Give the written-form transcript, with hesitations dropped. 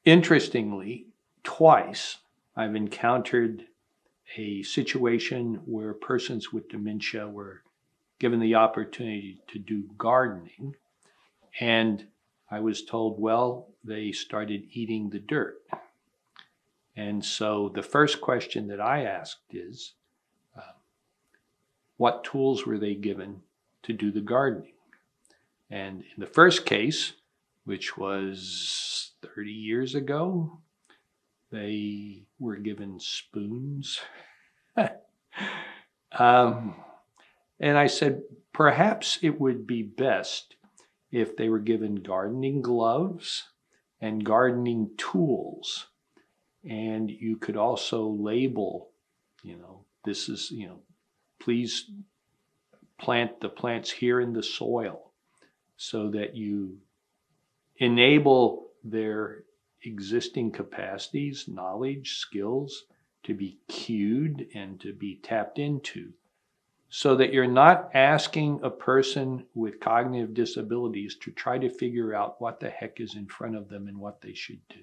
Interestingly, twice I've encountered a situation where persons with dementia were given the opportunity to do gardening, and I was told, well, they started eating the dirt. And so the first question that I asked is, what tools were they given to do the gardening? And in the first case, which was 30 years ago, they were given spoons. And I said, perhaps it would be best if they were given gardening gloves and gardening tools. And you could also label, this is, please plant the plants here in the soil, so that you enable their existing capacities, knowledge, skills to be cued and to be tapped into, so that you're not asking a person with cognitive disabilities to try to figure out what the heck is in front of them and what they should do.